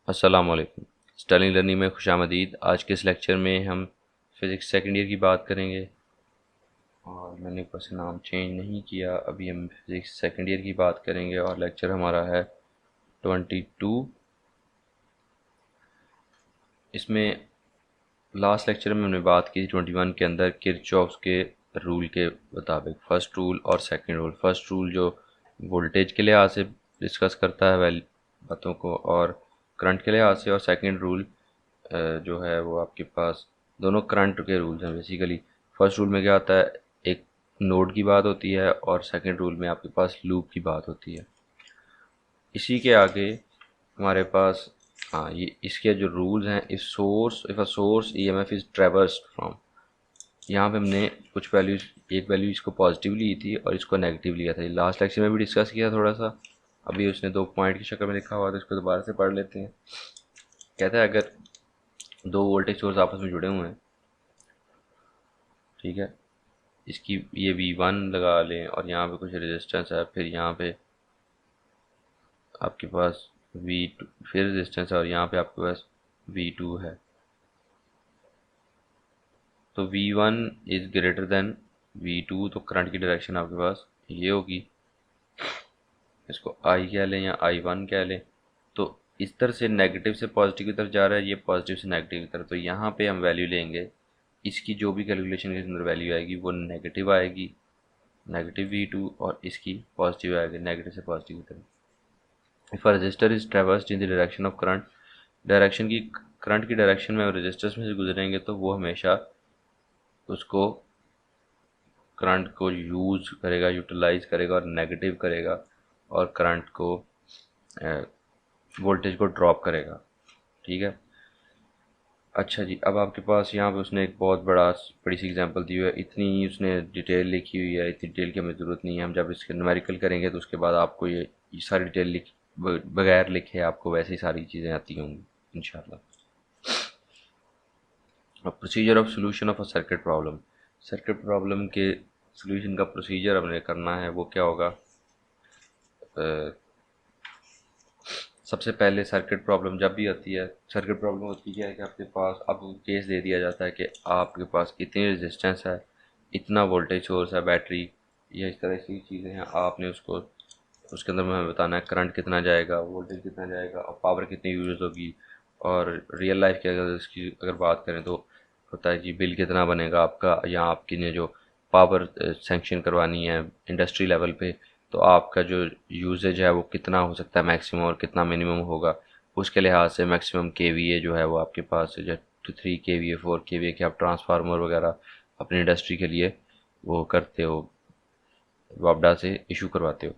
अस्सलाम वालेकुम। Styling learning में खुशामदीद। आज के इस लेक्चर में हम फ़िज़िक्स सेकेंड ईयर की बात करेंगे और मैंने ऊपर से नाम चेंज नहीं किया। अभी हम फ़िज़िक्स सेकेंड ईयर की बात करेंगे और लेक्चर हमारा है 22। इसमें लास्ट लेक्चर में हमने बात की थी 21 के अंदर किरचॉफ्स के रूल के मुताबिक, फ़र्स्ट रूल और सेकंड रूल। फ़र्स्ट रूल जो वोल्टेज के लिहाज से डिस्कस करता है बातों को और करंट के लिहाज से, और सेकंड रूल जो है वो आपके पास दोनों करंट के रूल्स हैं बेसिकली। फर्स्ट रूल में क्या होता है, एक नोड की बात होती है और सेकंड रूल में आपके पास लूप की बात होती है। इसी के आगे हमारे पास ये इसके जो रूल्स हैं, if a source EMF is traversed from, यहाँ पे हमने कुछ वैल्यूज, एक वैल्यू इसको पॉजिटिव ली थी और इसको नेगेटिव लिया था। लास्ट लेक्चर में भी डिस्कस किया थोड़ा सा। अभी उसने 2 पॉइंट की शक्ल में लिखा हुआ था, इसको दोबारा से पढ़ लेते हैं। कहता है अगर दो वोल्टेज सोर्स आपस में जुड़े हुए हैं, ठीक है, इसकी ये V1 लगा लें और यहाँ पे कुछ रेजिस्टेंस है, फिर यहाँ पे आपके पास V2, फिर रेजिस्टेंस है और यहाँ पे आपके पास V2 है। तो V1 is greater than V2, तो करंट की डायरेक्शन आपके पास ये होगी। इसको I कह लें या I1 कह लें। तो इस तरह से नेगेटिव से पॉजिटिव की तरफ जा रहा है, ये पॉजिटिव से नेगेटिव की तरफ। तो यहाँ पे हम वैल्यू लेंगे, इसकी जो भी कैलकुलेशन के अंदर वैल्यू आएगी वो नेगेटिव आएगी, नेगेटिव V2, और इसकी पॉजिटिव आएगी, नेगेटिव से पॉजिटिव की तरफ। If a resistor is traversed in the direction of current, direction की, करंट की डायरेक्शन में रजिस्टर्स में से गुजरेंगे तो वो हमेशा उसको, करंट को यूज़ करेगा, यूटिलाइज करेगा और नेगेटिव करेगा, और करंट को, वोल्टेज को ड्रॉप करेगा। ठीक है। अच्छा जी, अब आपके पास यहाँ पे उसने एक बहुत बड़ी सी एग्जांपल दी हुई है। इतनी उसने डिटेल लिखी हुई है, इतनी डिटेल की हमें ज़रूरत नहीं है। हम जब इसके न्यूमेरिकल करेंगे तो उसके बाद आपको ये सारी डिटेल बगैर लिखे आपको वैसे ही सारी चीज़ें आती होंगी इंशाल्लाह। Procedure of solution of a circuit problem, circuit problem के सोल्यूशन का प्रोसीजर हमने करना है। वो क्या होगा, सबसे पहले सर्किट प्रॉब्लम जब भी आती है, सर्किट प्रॉब्लम होती है कि आपके पास अब केस दे दिया जाता है कि आपके पास इतनी रेजिस्टेंस है, इतना वोल्टेज सोर्स है, बैटरी या इस तरह की चीज़ें हैं। आपने उसको, उसके अंदर हमें बताना है करंट कितना जाएगा, वोल्टेज कितना जाएगा और पावर कितनी यूज़ होगी। और रियल लाइफ की अगर इसकी अगर बात करें तो होता है जी बिल कितना बनेगा आपका, या आपकी ने जो पावर सेंक्शन करवानी है इंडस्ट्री लेवल पे, तो आपका जो यूजेज है वो कितना हो सकता है मैक्सिमम और कितना मिनिमम होगा। उसके लिहाज से मैक्सिमम केवीए जो है वो आपके पास जो 3 kVA 4 kVA के आप ट्रांसफार्मर वगैरह अपनी इंडस्ट्री के लिए वो करते हो, वापडा से इशू करवाते हो।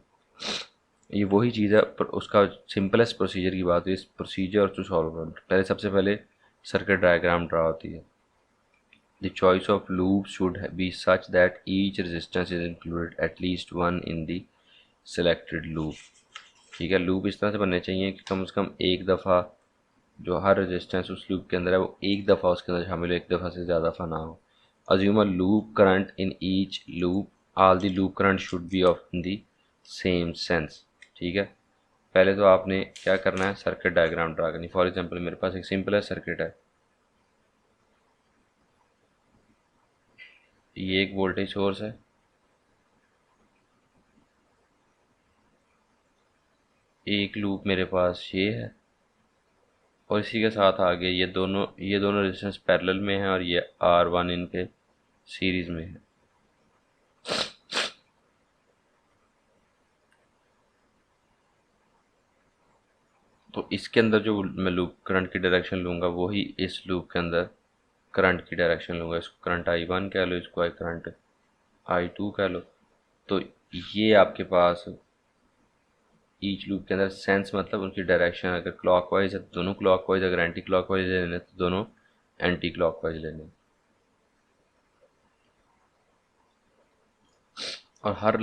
ये वही चीज़ है, पर उसका सिंपलेस्ट प्रोसीजर की बात है। इस प्रोसीजर टू सॉल्व, पहले सबसे पहले सर्किट डायग्राम ड्रा होती है। The choice of loops should be such that each resistance is included at least one in the selected loop। ठीक है, लूप इस तरह से बनने चाहिए कि कम से कम एक दफ़ा जो हर रेजिस्टेंस उस लूप के अंदर है वो एक दफ़ा उसके अंदर शामिल हो, एक दफ़ा से ज़्यादा दफ़ा ना हो। Assume a loop current in each loop, all the loop current should be of the same sense. ठीक है, पहले तो आपने क्या करना है, सर्किट डायग्राम ड्रा करनी। फॉर एग्जांपल मेरे पास एक सिंपल है सर्किट है, ये एक वोल्टेज सोर्स है, एक लूप मेरे पास ये है, और इसी के साथ आगे ये दोनों रेजिस्टेंस पैरेलल में हैं और ये R1 इनके सीरीज़ में है। तो इसके अंदर जो मैं लूप करंट की डायरेक्शन लूँगा वही इस लूप के अंदर करंट की डायरेक्शन लूँगा। इसको करंट I1 कह लो, इसको करंट I2 कह लो। तो ये आपके पास ईच लूप के अंदर सेंस मतलब उनकी डायरेक्शन, अगर क्लॉकवाइज है तो दोनों क्लॉकवाइज, अगर एंटी क्लॉकवाइज लेने तो दोनों एंटी क्लॉकवाइज लेने। और हर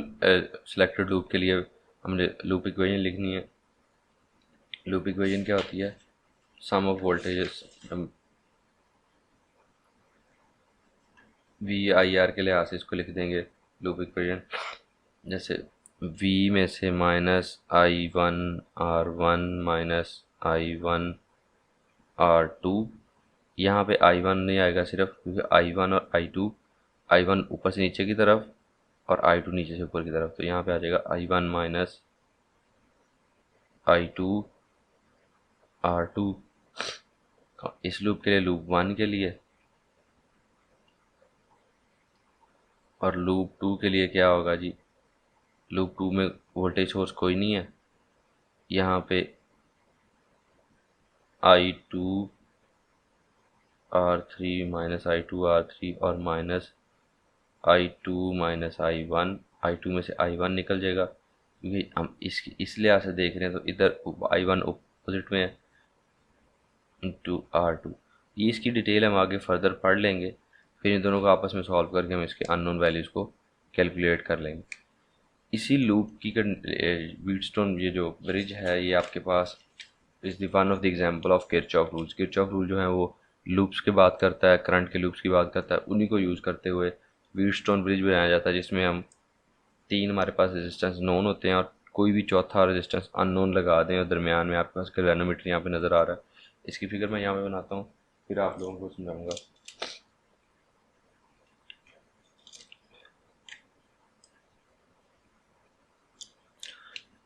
सिलेक्टेड लूप के लिए हमने लूप इक्वेशन लिखनी है। लूप इक्वेशन क्या होती है, सम ऑफ वोल्टेजेस, VIR के लिहाज से इसको लिख देंगे लूप इक्वेशन, जैसे V में से -I1 R1 -I1 R2। यहाँ पे I1 नहीं आएगा सिर्फ, क्योंकि I1 और I2, I1 ऊपर से नीचे की तरफ और I2 नीचे से ऊपर की तरफ, तो यहाँ पे आ जाएगा I1 माइनस I2 R2। इस लूप के लिए, लूप 1 के लिए, और लूप 2 के लिए क्या होगा जी, लूप 2 में वोल्टेज सोर्स कोई नहीं है, यहाँ पे I2 R3 minus I2 R3 और माइनस I2 माइनस I1 में से I1 निकल जाएगा, क्योंकि हम इस लिहाज से देख रहे हैं तो इधर I1 अपोजिट में है, इंटू R2। ये इसकी डिटेल हम आगे फर्दर पढ़ लेंगे, फिर इन दोनों को आपस में सॉल्व करके हम इसके अननोन वैल्यूज़ को कैलकुलेट कर लेंगे। इसी लूप की व्हीटस्टोन ये जो ब्रिज है, ये आपके पास is the one of the example of Kirchhoff rules. Kirchhoff rule जो है वो लूप्स की बात करता है, करंट के लूप्स की बात करता है, उन्हीं को यूज़ करते हुए व्हीटस्टोन ब्रिज बनाया जाता है, जिसमें हम तीन हमारे पास रेजिस्टेंस नोन होते हैं और कोई भी चौथा रेजिस्टेंस अननोन लगा दें, और दरमियान में आपके पास गैल्वेनोमीटर यहाँ पे नज़र आ रहा है। इसकी फिगर मैं यहाँ पे बनाता हूँ, फिर आप लोगों को समझाऊंगा।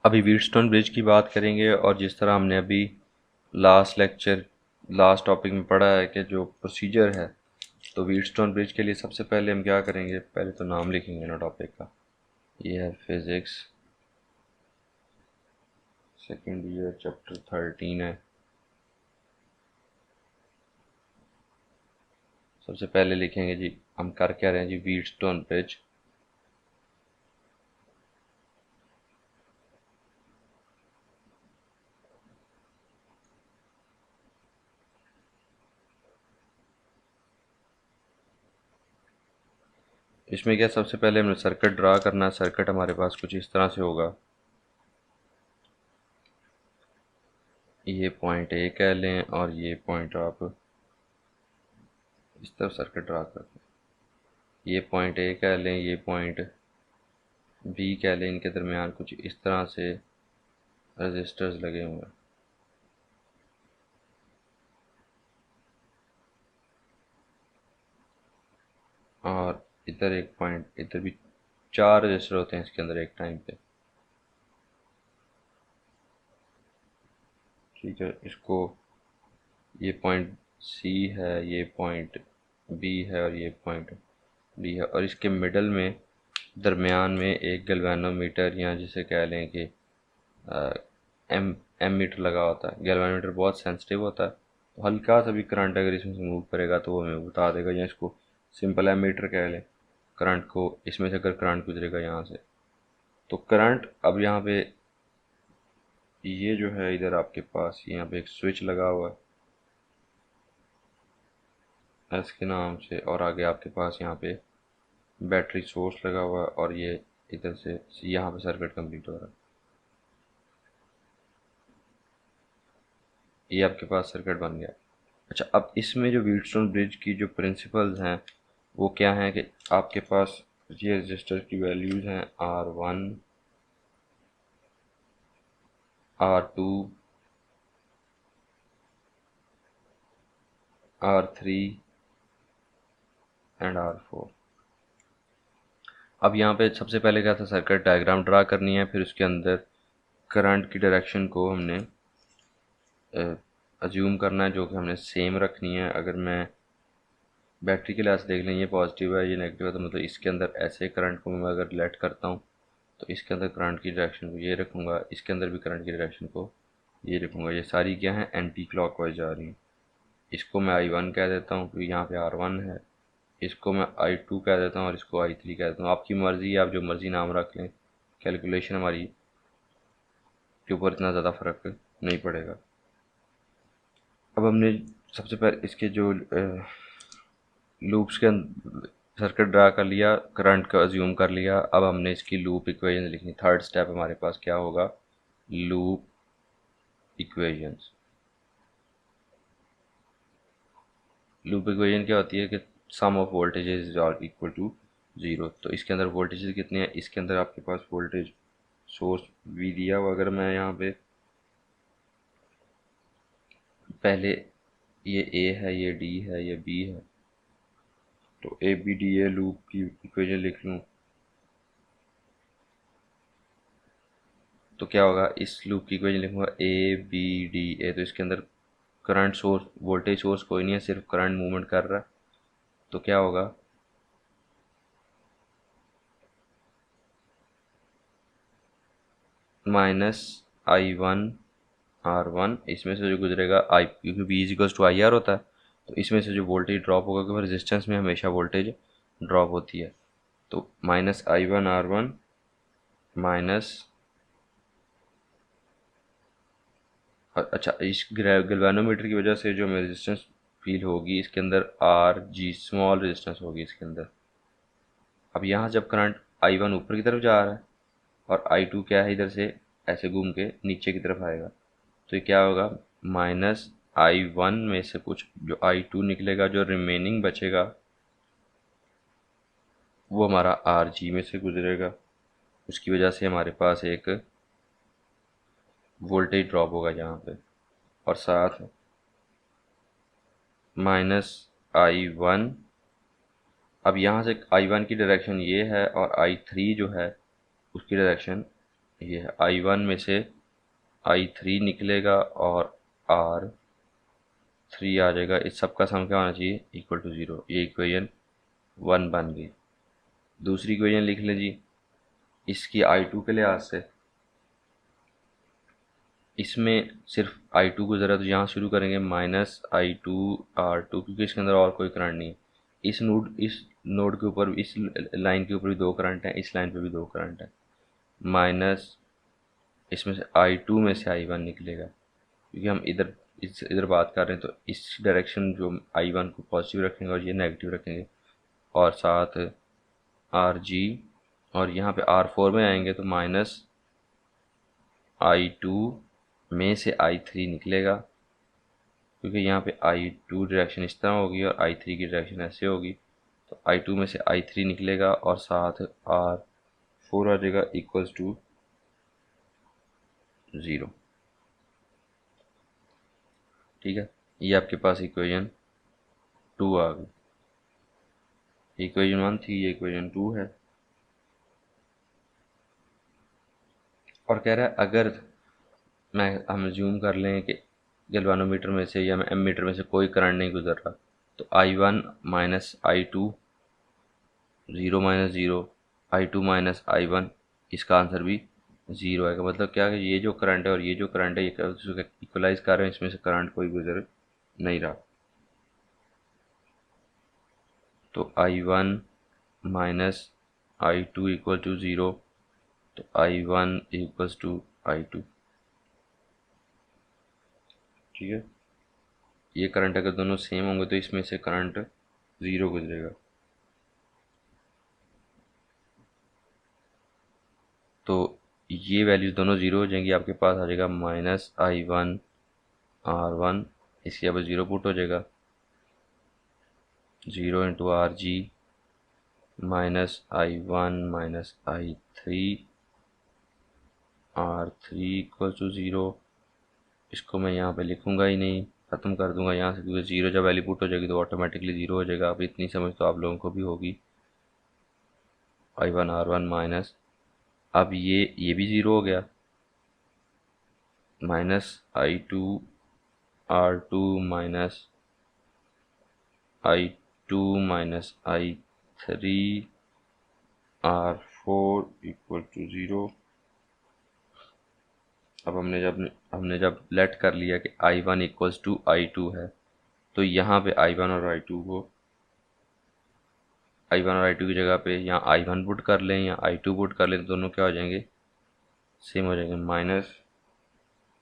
अभी व्हीटस्टोन ब्रिज की बात करेंगे, और जिस तरह हमने अभी लास्ट टॉपिक में पढ़ा है कि जो प्रोसीजर है, तो व्हीटस्टोन ब्रिज के लिए सबसे पहले हम क्या करेंगे, पहले तो नाम लिखेंगे ना टॉपिक का। ये है फिज़िक्स सेकेंड ईयर चैप्टर 13 है। सबसे पहले लिखेंगे जी, हम कर क्या रहे हैं जी, व्हीटस्टोन ब्रिज। इसमें क्या, सबसे पहले हमने सर्किट ड्रा करना है। सर्किट हमारे पास कुछ इस तरह से होगा, ये पॉइंट ए कह लें और ये पॉइंट आप इस तरफ सर्किट ड्रा कर लें, ये पॉइंट ए कह लें, ये पॉइंट बी कह लें, इनके दरमियान कुछ इस तरह से रजिस्टर्स लगे हुए हैं। और इधर एक पॉइंट, इधर भी 4 रजिस्टर होते हैं इसके अंदर एक टाइम पे, ठीक है। इसको, ये पॉइंट सी है, ये पॉइंट बी है और ये पॉइंट डी है, और इसके मिडल में दरमियान में एक गैल्वेनोमीटर, या जिसे कह लें कि एम एम मीटर लगा होता है। गैल्वेनोमीटर बहुत सेंसिटिव होता है, तो हल्का सा भी करंट अगर इसमें से मूव करेगा तो वो हमें बता देगा, या इसको सिंपल एम मीटर कह लें। करंट को, इसमें से अगर करंट गुजरेगा यहाँ से, तो करंट अब यहाँ पे, ये जो है इधर आपके पास यहाँ पे एक स्विच लगा हुआ है एस के नाम से, और आगे आपके पास यहाँ पे बैटरी सोर्स लगा हुआ है, और ये इधर से यहाँ पे सर्किट कंप्लीट हो रहा है। ये आपके पास सर्किट बन गया। अच्छा, अब इसमें जो व्हीटस्टोन ब्रिज की जो प्रिंसिपल्स हैं वो क्या हैं कि आपके पास ये रजिस्टर की वैल्यूज़ हैं R1 R2 R3 and R4। अब यहाँ पे सबसे पहले क्या था, सर्किट डायग्राम ड्रा करनी है, फिर उसके अंदर करंट की डायरेक्शन को हमने अज्यूम करना है, जो कि हमने सेम रखनी है। अगर मैं बैटरी के लिहाज से देख लें, ये पॉजिटिव है ये नेगेटिव है, तो मतलब इसके अंदर ऐसे करंट को मैं अगर लेट करता हूँ तो इसके अंदर करंट की डायरेक्शन को ये रखूँगा, इसके अंदर भी करंट की डायरेक्शन को ये रखूँगा। ये सारी क्या है, एंटी क्लॉकवाइज जा रही हैं। इसको मैं I1 कह देता हूँ क्योंकि यहाँ पे R1 है, इसको मैं I2 कह देता हूँ और इसको I3 कह देता हूँ। आपकी मर्ज़ी, आप जो मर्ज़ी नाम रख लें, कैलकुलेशन हमारी के ऊपर इतना ज़्यादा फ़र्क नहीं पड़ेगा। अब हमने सबसे पहले इसके जो लूप्स के सर्किट ड्रा कर लिया, करंट का अज्यूम कर लिया। अब हमने इसकी लूप इक्वेशन लिखनी। थर्ड स्टेप हमारे पास क्या होगा, लूप इक्वेशंस। लूप इक्वेशन क्या होती है कि sum of voltages are equal to 0। तो इसके अंदर वोल्टेजेस कितने हैं, इसके अंदर आपके पास वोल्टेज सोर्स भी दिया हुआ। अगर मैं यहाँ पे पहले ये ए है, ये डी है, ये बी है, तो A B D A loop की इक्वेशन लिख लूँ तो क्या होगा, इस लूप की इक्वेशन लिखूंगा ए बी डी ए, तो इसके अंदर करंट सोर्स, वोल्टेज सोर्स कोई नहीं है, सिर्फ करंट मूवमेंट कर रहा है। तो क्या होगा, minus I one R one, इसमें से जो गुजरेगा आई, क्योंकि B is equals to I R होता है, तो इसमें से जो वोल्टेज ड्रॉप होगा, क्योंकि रेजिस्टेंस में हमेशा वोल्टेज ड्रॉप होती है, तो minus I one R one minus, अच्छा इस गैल्वेनोमीटर की वजह से जो हमें रेजिस्टेंस फील होगी, इसके अंदर आर जी स्मॉल रेजिस्टेंस होगी इसके अंदर। अब यहाँ जब करंट आई वन ऊपर की तरफ जा रहा है और आई टू क्या है, इधर से ऐसे घूम के नीचे की तरफ आएगा, तो ये क्या होगा, माइनस आई वन में से कुछ जो आई टू निकलेगा, जो रिमेनिंग बचेगा वो हमारा आर जी में से गुजरेगा, उसकी वजह से हमारे पास एक वोल्टेज ड्रॉप होगा यहाँ पे, और साथ माइनस आई वन, अब यहाँ से आई वन की डायरेक्शन ये है और आई थ्री जो है उसकी डायरेक्शन ये है, आई वन में से आई थ्री निकलेगा और आर थ्री आ जाएगा, इस सब का सम क्या होना चाहिए, इक्वल टू ज़ीरो। ये इक्वेशन वन बन गई। दूसरी इक्वेशन लिख लें जी, इसकी आई टू के लिहाज से, इसमें सिर्फ आई टू गुजरा, तो यहाँ शुरू करेंगे minus I two R two, क्योंकि इसके अंदर और कोई करंट नहीं है। इस नोड के ऊपर, इस लाइन के ऊपर भी दो करंट हैं, इस लाइन पे भी दो करंट हैं, माइनस इसमें से आई टू में से आई वन निकलेगा, क्योंकि हम इधर बात कर रहे हैं, तो इस डायरेक्शन जो आई वन को पॉजिटिव रखेंगे और ये नेगेटिव रखेंगे, और साथ आर जी, और यहाँ पे आर फोर में आएंगे तो माइनस आई टू में से आई थ्री निकलेगा, क्योंकि यहाँ पे आई टू डायरेक्शन इस तरह होगी और आई थ्री की डायरेक्शन ऐसे होगी, तो आई टू में से आई थ्री निकलेगा और साथ आर फोर आ जाएगा इक्वल्स टू ज़ीरो। ठीक है, ये आपके पास इक्वेशन टू आ गई। इक्वेशन वन थी, ये इक्वेशन टू है। और कह रहा है अगर हम ज्यूम कर लें कि गैल्वानोमीटर में से या एमीटर में से कोई करंट नहीं गुजर रहा, तो I one minus I two, zero minus zero, I two minus I one, इसका आंसर भी ज़ीरो आएगा। मतलब क्या है, ये जो करंट है और ये जो करंट है, ये इक्वलाइज कर रहे हैं, इसमें से करंट कोई गुजर नहीं रहा। तो I one minus I two equal to zero, तो I one equals to I two. ठीक है, ये करंट अगर दोनों सेम होंगे तो इसमें से करंट ज़ीरो गुजरेगा। तो ये वैल्यूज दोनों ज़ीरो हो जाएंगी, आपके पास आ जाएगा minus I one R one, इसके अब ज़ीरो पुट हो जाएगा, zero into R G minus I one minus I three, R three equal to zero. इसको मैं यहाँ पे लिखूँगा ही नहीं, ख़त्म कर दूंगा यहाँ से, क्योंकि ज़ीरो जब वैल्यू पुट हो जाएगी तो ऑटोमेटिकली ज़ीरो हो जाएगा। अब इतनी समझ तो आप लोगों को भी होगी। I one R one minus, अब ये भी ज़ीरो हो गया, minus I two R two minus I two minus I three R four equal to zero. अब हमने जब लेट कर लिया कि I one equals to I two है, तो यहाँ पे आई वन और आई टू को, आई वन और आई टू की जगह पे यहाँ आई वन पुट कर लें या आई टू पुट कर लें, तो दोनों क्या हो जाएंगे, सेम हो जाएंगे। Minus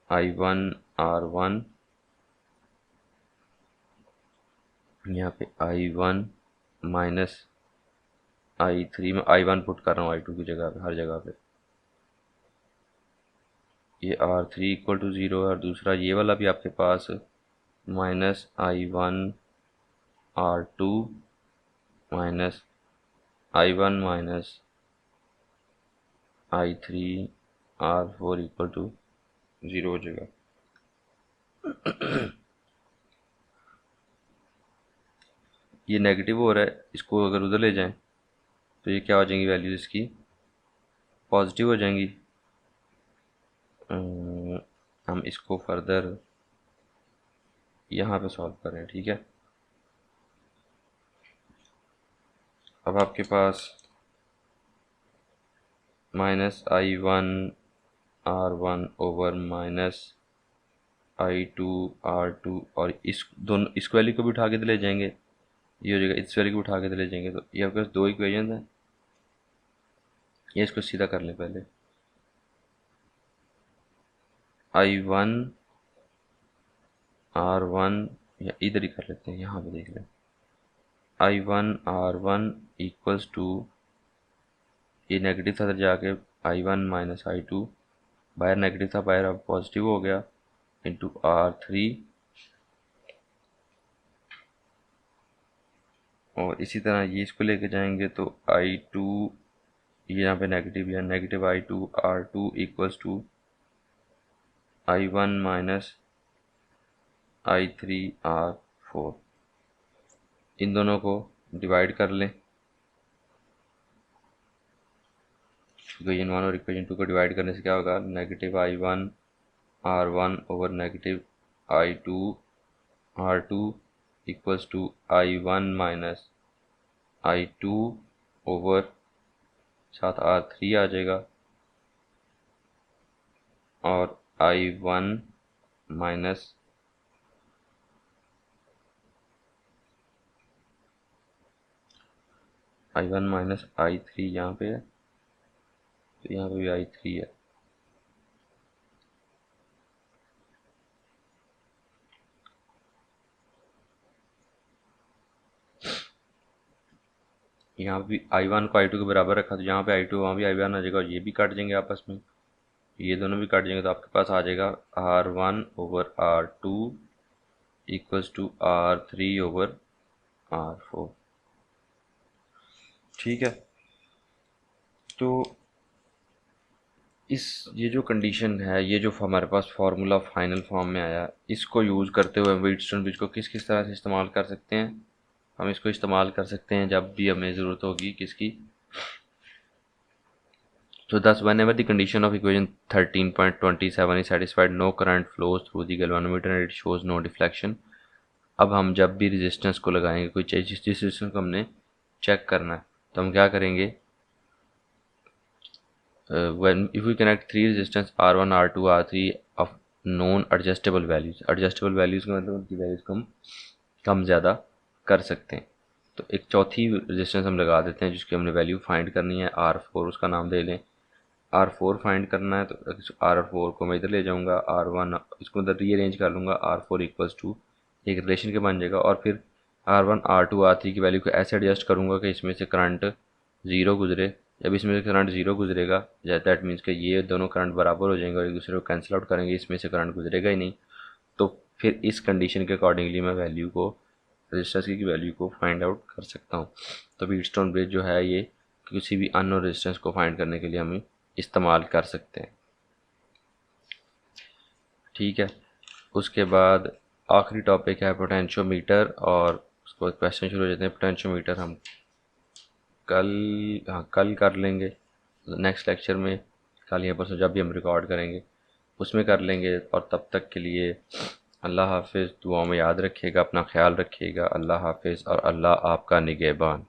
I one R one, यहाँ पे I one minus I three, में आई वन पुट कर रहा हूँ आई टू की जगह पे, हर जगह पे। ये R three equal to zero है, और दूसरा ये वाला भी आपके पास minus I one R two minus I one minus I three R four equal to zero हो जाएगा। ये नेगेटिव हो रहा है, इसको अगर उधर ले जाएं तो ये क्या हो जाएंगी, वैल्यूज इसकी पॉजिटिव हो जाएंगी। हम इसको फर्दर यहाँ पे सॉल्व कर रहे हैं, ठीक है। अब आपके पास -i1 r1 over -i2 r2, और इस दोनों इस वैल्यू को भी उठा के ले जाएंगे, ये हो जाएगा, इस वैल्यू को उठा के ले जाएंगे, तो ये आपके पास दो इक्वेशन है। ये इसको सीधा कर लें पहले, i1 r1, या इधर ही कर लेते हैं, यहाँ पे देख लें, i1 r1 इक्वल्स टू, ये नेगेटिव था, जाके i1 माइनस i2, बाहर नेगेटिव था, बाहर अब पॉजिटिव हो गया, इंटू r3, और इसी तरह ये इसको लेके जाएंगे तो i2, ये यहाँ पे नेगेटिव है, negative i2 r2 equals to i1 minus i3 r4। इन दोनों को डिवाइड कर लें, इक्वेशन 1 और इक्वेशन 2 को डिवाइड करने से क्या होगा, negative i1 r1 over negative i2 r2 equals to i1 minus i2 over साथ r3 आ जाएगा, और i1 माइनस i3 यहाँ पे है, तो यहाँ पे भी i3 है। यहाँ भी i1 को i2 के बराबर रखा, तो यहाँ पे i2 वहाँ भी i1 आ जाएगा, और ये भी काट जाएंगे आपस में, ये दोनों भी काट जाएंगे, तो आपके पास आ जाएगा r1 over r2 equals to r3 over r4, ठीक है। तो ये जो कंडीशन है, ये जो हमारे पास फार्मूला फाइनल फॉर्म में आया, इसको यूज़ करते हुए व्हीटस्टोन ब्रिज को किस किस तरह से इस्तेमाल कर सकते हैं। हम इसको इस्तेमाल कर सकते हैं जब भी हमें ज़रूरत होगी किसकी। तो thus whenever the condition of equation 13.27 is satisfied, no current flows through the galvanometer and it shows no deflection। अब हम जब भी रेजिस्टेंस को लगाएंगे, कोई जिस रेजिस्टेंस को हमने चेक करना है, तो हम क्या करेंगे, when if we connect three resistance R1 R2 R3 of known adjustable values, adjustable values का मतलब उनकी वैल्यूज को हम कम ज़्यादा कर सकते हैं। तो एक चौथी रेजिस्टेंस हम लगा देते हैं जिसकी हमने वैल्यू फाइंड करनी है, R4 उसका नाम दे लें। R4 फाइंड करना है, तो R4 को मैं इधर ले जाऊंगा, R1 इसको इधर रीअरेंज कर लूँगा, R4 इक्वल्स टू एक रिलेशन के बन जाएगा, और फिर R1 R2 R3 की वैल्यू को ऐसे एडजस्ट करूँगा कि इसमें से करंट ज़ीरो गुजरे। जब इसमें से करंट ज़ीरो गुजरेगा, दैट मीन्स कि ये दोनों करंट बराबर हो जाएंगे और एक दूसरे को कैंसिल आउट करेंगे, इसमें से करंट गुजरेगा ही नहीं। तो फिर इस कंडीशन के अकॉर्डिंगली मैं वैल्यू को, रेजिस्टेंस की वैल्यू को फाइंड आउट कर सकता हूँ। तो व्हीटस्टोन ब्रिज जो है ये किसी भी अननोन रेजिस्टेंस को फाइंड करने के लिए हम इस्तेमाल कर सकते हैं, ठीक है। उसके बाद आखिरी टॉपिक है पोटेंशियोमीटर, और उसके बाद क्वेश्चन शुरू हो जाते हैं। पोटेंशियोमीटर हम कल कर लेंगे नेक्स्ट लेक्चर में, कल या परसों जब भी हम रिकॉर्ड करेंगे उसमें कर लेंगे। और तब तक के लिए अल्लाह हाफिज़, दुआ में याद रखिएगा, अपना ख्याल रखिएगा। अल्लाह हाफिज़ और अल्लाह आपका निगहबान।